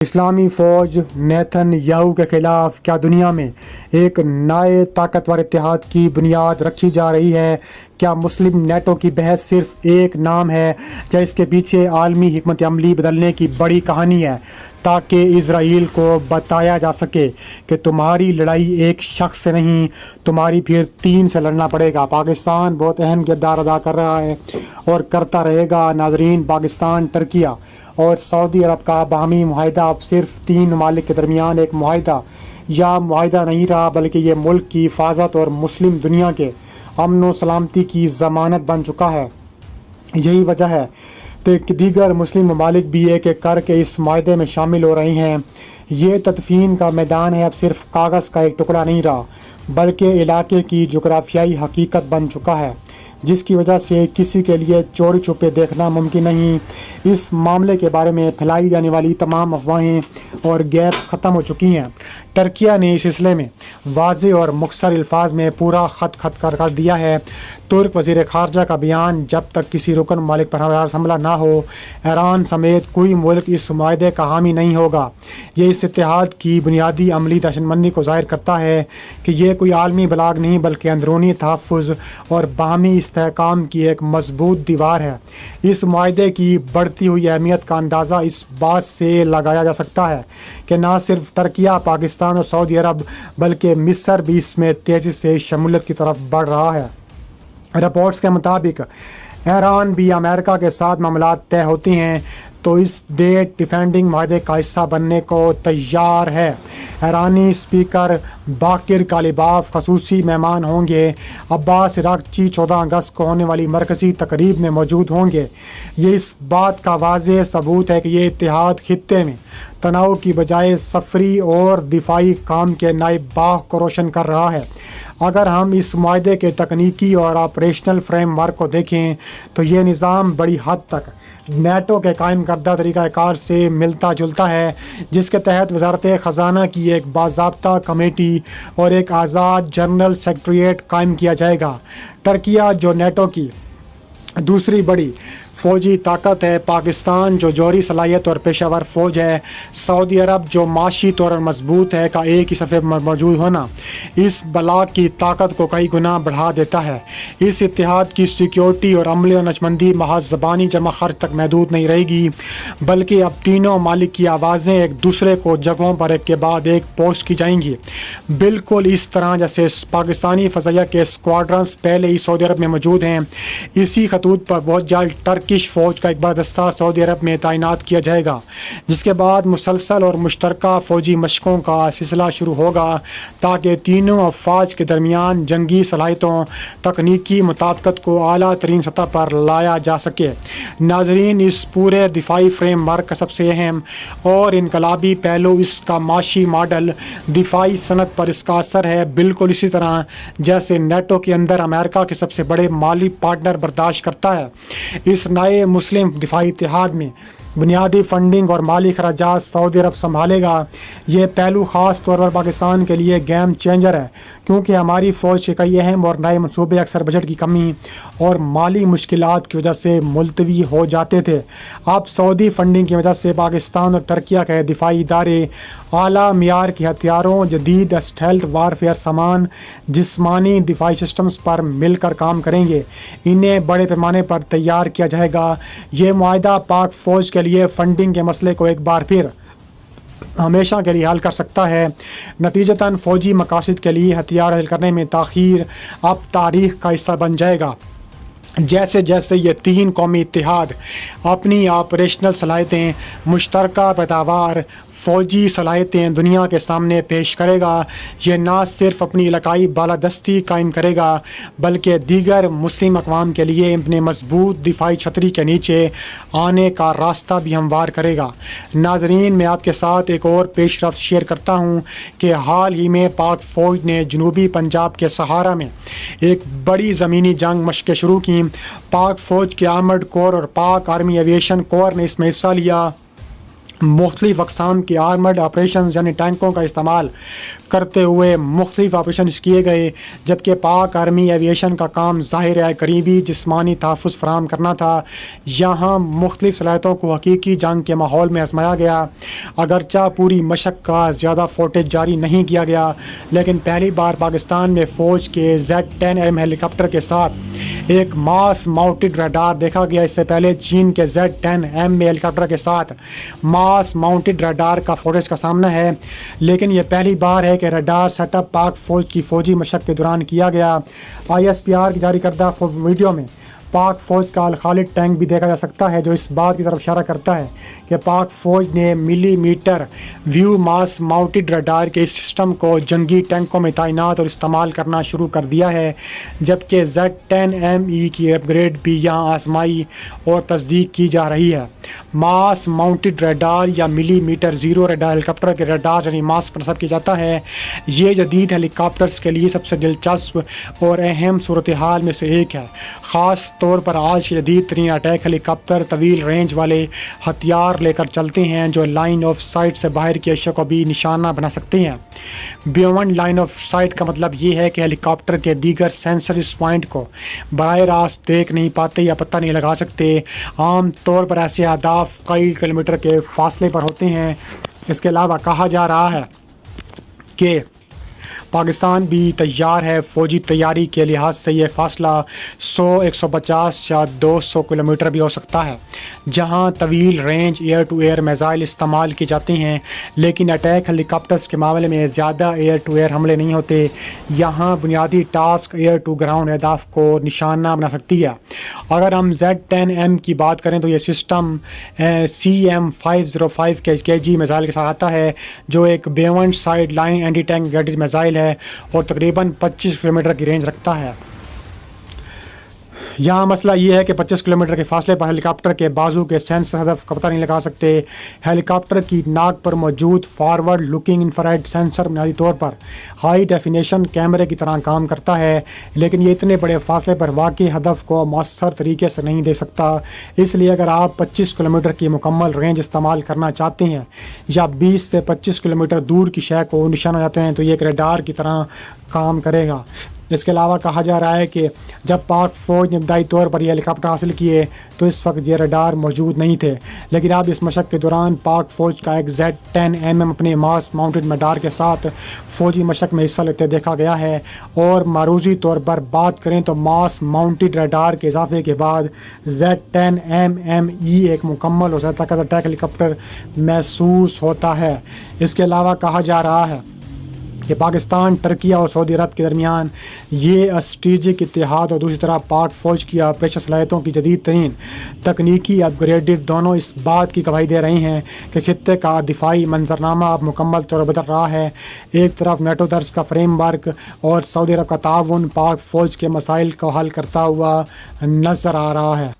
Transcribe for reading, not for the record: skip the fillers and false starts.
اسلامی فوج نیتن یاہو کے خلاف کیا دنیا میں ایک نئے طاقتور اتحاد کی بنیاد رکھی جا رہی ہے؟ کیا مسلم نیٹو کی بحث صرف ایک نام ہے یا اس کے پیچھے عالمی حکمت عملی بدلنے کی بڑی کہانی ہے، تاکہ اسرائیل کو بتایا جا سکے کہ تمہاری لڑائی ایک شخص سے نہیں، تمہاری پھر 3 سے لڑنا پڑے گا؟ پاکستان بہت اہم کردار ادا کر رہا ہے اور کرتا رہے گا۔ ناظرین، پاکستان، ترکیہ اور سعودی عرب کا باہمی معاہدہ اب صرف 3 ممالک کے درمیان ایک معاہدہ یا معاہدہ نہیں رہا، بلکہ یہ ملک کی حفاظت اور مسلم دنیا کے امن و سلامتی کی ضمانت بن چکا ہے۔ یہی وجہ ہے کہ دیگر مسلم ممالک بھی ایک ایک کر کے اس معاہدے میں شامل ہو رہے ہیں۔ یہ تدفین کا میدان ہے اب صرف کاغذ کا ایک ٹکڑا نہیں رہا، بلکہ علاقے کی جغرافیائی حقیقت بن چکا ہے، جس کی وجہ سے کسی کے لیے چوری چھپے دیکھنا ممکن نہیں۔ اس معاملے کے بارے میں پھیلائی جانے والی تمام افواہیں اور گیپس ختم ہو چکی ہیں۔ ترکیہ نے اس سلسلے میں واضح اور مختصر الفاظ میں پورا خط کر دیا ہے۔ ترک وزیر خارجہ کا بیان: جب تک کسی رکن ممالک پر حملہ نہ ہو، ایران سمیت کوئی ملک اس معاہدے کا حامی نہیں ہوگا۔ یہ اس اتحاد کی بنیادی عملی دہشت مندی کو ظاہر کرتا ہے کہ یہ کوئی عالمی بلاگ نہیں، بلکہ اندرونی تحفظ اور باہمی استحکام کی ایک مضبوط دیوار ہے۔ اس معاہدے کی بڑھتی ہوئی اہمیت کا اندازہ اس بات سے لگایا جا سکتا ہے کہ نہ صرف ترکیہ، پاکستان اور سعودی عرب، بلکہ مصر بھی اس میں تیزی سے شمولیت کی طرف بڑھ رہا ہے۔ رپورٹس کے مطابق ایران بھی امریکہ کے ساتھ معاملات طے ہوتے ہیں تو اس ڈیٹ ڈیفینڈنگ معاہدے کا حصہ بننے کو تیار ہے۔ ایرانی اسپیکر باقر کالیباف خصوصی مہمان ہوں گے۔ عباس عراقچی 14 اگست کو ہونے والی مرکزی تقریب میں موجود ہوں گے۔ یہ اس بات کا واضح ثبوت ہے کہ یہ اتحاد خطے میں تناؤ کی بجائے سفری اور دفاعی کام کے نئے باغ کو روشن کر رہا ہے۔ اگر ہم اس معاہدے کے تکنیکی اور آپریشنل فریم ورک کو دیکھیں تو یہ نظام بڑی حد تک نیٹو کے قائم کردہ طریقہ کار سے ملتا جلتا ہے، جس کے تحت وزارت خزانہ کی ایک باضابطہ کمیٹی اور ایک آزاد جنرل سیکریٹریٹ قائم کیا جائے گا۔ ترکیہ، جو نیٹو کی دوسری بڑی فوجی طاقت ہے، پاکستان جو جوہری صلاحیت اور پیشہ ور فوج ہے، سعودی عرب جو معاشی طور پر مضبوط ہے کا ایک ہی صفحے پر موجود ہونا اس بلاک کی طاقت کو کئی گنا بڑھا دیتا ہے۔ اس اتحاد کی سیکیورٹی اور عملی و نشمندی محض زبانی جمع خرچ تک محدود نہیں رہے گی، بلکہ اب تینوں ممالک کی آوازیں ایک دوسرے کو جگہوں پر ایک کے بعد ایک پوسٹ کی جائیں گی، بالکل اس طرح جیسے پاکستانی فضائیہ کے اسکواڈرنز پہلے ہی سعودی عرب میں موجود ہیں۔ اسی خطوط پر بہت جلد ترکش فوج کا ایک بڑا دستہ سعودی عرب میں تعینات کیا جائے گا، جس کے بعد مسلسل اور مشترکہ فوجی مشقوں کا سلسلہ شروع ہوگا تاکہ تینوں افواج کے درمیان جنگی صلاحیتوں، تکنیکی مطابقت کو اعلیٰ ترین سطح پر لایا جا سکے۔ ناظرین، اس پورے دفاعی فریم ورک کا سب سے اہم اور انقلابی پہلو اس کا معاشی ماڈل دفاعی صنعت پر اس کا اثر ہے، بالکل اسی طرح جیسے نیٹو کے اندر امریکہ کے سب سے بڑے مالی پارٹنر برداشت کرتا ہے۔ اس نئے مسلم دفاعی اتحاد میں بنیادی فنڈنگ اور مالی اخراجات سعودی عرب سنبھالے گا۔ یہ پہلو خاص طور پر پاکستان کے لیے گیم چینجر ہے، کیونکہ ہماری فوج کے کئی اہم اور نئے منصوبے اکثر بجٹ کی کمی اور مالی مشکلات کی وجہ سے ملتوی ہو جاتے تھے۔ اب سعودی فنڈنگ کی وجہ سے پاکستان اور ترکیہ کے دفاعی ادارے اعلیٰ معیار کے ہتھیاروں، جدید اسٹیلتھ وارفیئر سامان، جسمانی دفاعی سسٹمز پر مل کر کام کریں گے۔ انہیں بڑے پیمانے پر تیار کیا جائے گا۔ یہ معاہدہ پاک فوج کے لیے فنڈنگ کے مسئلے کو ایک بار پھر ہمیشہ کے لیے حل کر سکتا ہے۔ نتیجتاً فوجی مقاصد کے لیے ہتھیار حاصل کرنے میں تاخیر اب تاریخ کا حصہ بن جائے گا۔ جیسے جیسے یہ 3 قومی اتحاد اپنی آپریشنل صلاحیتیں، مشترکہ پیداوار، فوجی صلاحیتیں دنیا کے سامنے پیش کرے گا، یہ نہ صرف اپنی علاقائی بالادستی قائم کرے گا بلکہ دیگر مسلم اقوام کے لیے اپنے مضبوط دفاعی چھتری کے نیچے آنے کا راستہ بھی ہموار کرے گا۔ ناظرین، میں آپ کے ساتھ ایک اور پیش رفت شیئر کرتا ہوں کہ حال ہی میں پاک فوج نے جنوبی پنجاب کے سہارا میں ایک بڑی زمینی جنگ مشقیں شروع کی۔ پاک فوج کے آرمڈ کور اور پاک آرمی ایویشن کور نے اس میں حصہ لیا مختلف اقسام کے آرمڈ آپریشن یعنی ٹینکوں کا استعمال کرتے ہوئے مختلف آپریشن کیے گئے، جبکہ پاک آرمی ایویشن کا کام ظاہر ہے قریبی جسمانی تحفظ فراہم کرنا تھا۔ یہاں مختلف صلاحیتوں کو حقیقی جنگ کے ماحول میں آزمایا گیا، اگرچہ پوری مشق کا زیادہ فوٹیج جاری نہیں کیا گیا، لیکن پہلی بار پاکستان میں فوج کے Z-10M ہیلی کاپٹر کے ساتھ ایک ماس ماؤنٹڈ ریڈار دیکھا گیا۔ اس سے پہلے چین کے Z-10M ہیلی کاپٹر کے ساتھ ماس ماؤنٹڈ ریڈار کا فوٹیج کا سامنا ہے، لیکن یہ پہلی بار ہے کہ ریڈار سیٹ اپ پاک فوج کی فوجی مشق کے دوران کیا گیا۔ ISPR کی جاری کردہ ویڈیو میں پاک فوج کا الخالد ٹینک بھی دیکھا جا سکتا ہے، جو اس بات کی طرف اشارہ کرتا ہے کہ پاک فوج نے ملی میٹر ویو ماس ماؤنٹڈ ریڈار کے اس سسٹم کو جنگی ٹینکوں میں تعینات اور استعمال کرنا شروع کر دیا ہے، جبکہ Z-10ME کی اپ گریڈ بھی یہاں آزمائی اور تصدیق کی جا رہی ہے۔ ماس ماؤنٹڈ ریڈار یا ملی میٹر زیرو ریڈار ہیلی کاپٹر کے ریڈار یعنی ماس پر نصب کیا جاتا ہے۔ یہ جدید ہیلی کاپٹرز کے لیے سب سے دلچسپ اور اہم صورتحال میں سے ایک ہے، خاص طور پر آج کے جدید ترین اٹیک ہیلی کاپٹر طویل رینج والے ہتھیار لے کر چلتے ہیں جو لائن آف سائٹ سے باہر کی اشیاء کو بھی نشانہ بنا سکتے ہیں۔ بیونڈ لائن آف سائٹ کا مطلب یہ ہے کہ ہیلی کاپٹر کے دیگر سینسر اس پوائنٹ کو براہ راست دیکھ نہیں پاتے یا پتہ نہیں لگا سکتے۔ عام طور پر ایسے اہداف کئی کلومیٹر کے فاصلے پر ہوتے ہیں۔ اس کے علاوہ کہا جا رہا ہے کہ پاکستان بھی تیار ہے۔ فوجی تیاری کے لحاظ سے یہ فاصلہ 100، 150 یا 200 کلومیٹر بھی ہو سکتا ہے، جہاں طویل range air to air missile استعمال کی جاتے ہیں، لیکن اٹیک ہیلی کاپٹرز کے معاملے میں زیادہ ایئر ٹو ایئر حملے نہیں ہوتے۔ یہاں بنیادی ٹاسک ایئر ٹو گراؤنڈ اہداف کو نشانہ بنا سکتی ہے۔ اگر ہم Z-10M کی بات کریں تو یہ سسٹم CM-505 KG میزائل کے ساتھ آتا ہے، جو ایک beyond sight line anti tank guided missile ہے اور تقریباً 25 کلومیٹر کی رینج رکھتا ہے۔ یہاں مسئلہ یہ ہے کہ 25 کلومیٹر کے فاصلے پر ہیلی کاپٹر کے بازو کے سینسر ہدف کا پتہ نہیں لگا سکتے۔ ہیلی کاپٹر کی ناک پر موجود فارورڈ لوکنگ انفراریڈ سینسر بنیادی طور پر ہائی ڈیفینیشن کیمرے کی طرح کام کرتا ہے، لیکن یہ اتنے بڑے فاصلے پر واقعی ہدف کو مؤثر طریقے سے نہیں دے سکتا۔ اس لیے اگر آپ 25 کلومیٹر کی مکمل رینج استعمال کرنا چاہتے ہیں یا 20 سے 25 کلومیٹر دور کی شے کو نشانہ جاتے ہیں تو یہ ایک ریڈار کی طرح کام کرے گا۔ اس کے علاوہ کہا جا رہا ہے کہ جب پاک فوج نے ابتدائی طور پر یہ ہیلی کاپٹر حاصل کیے تو اس وقت یہ ریڈار موجود نہیں تھے، لیکن اب اس مشق کے دوران پاک فوج کا ایک Z-10M اپنے ماس ماؤنٹڈ ریڈار کے ساتھ فوجی مشق میں حصہ لیتے دیکھا گیا ہے۔ اور معروضی طور پر بات کریں تو ماس ماؤنٹڈ ریڈار کے اضافے کے بعد Z-10ME ایک مکمل اور زیادہ طاقتور اٹیک ہیلی کاپٹر محسوس ہوتا ہے۔ اس کے علاوہ کہا جا رہا ہے کہ پاکستان، ترکی اور سعودی عرب کے درمیان یہ اسٹریٹجک اتحاد اور دوسری طرف پاک فوج کی آپریشن صلاحیتوں کی جدید ترین تکنیکی اپ گریڈڈ دونوں اس بات کی گواہی دے رہے ہیں کہ خطے کا دفاعی منظرنامہ اب مکمل طور پر بدل رہا ہے۔ ایک طرف نیٹو درس کا فریم ورک اور سعودی عرب کا تعاون پاک فوج کے مسائل کو حل کرتا ہوا نظر آ رہا ہے۔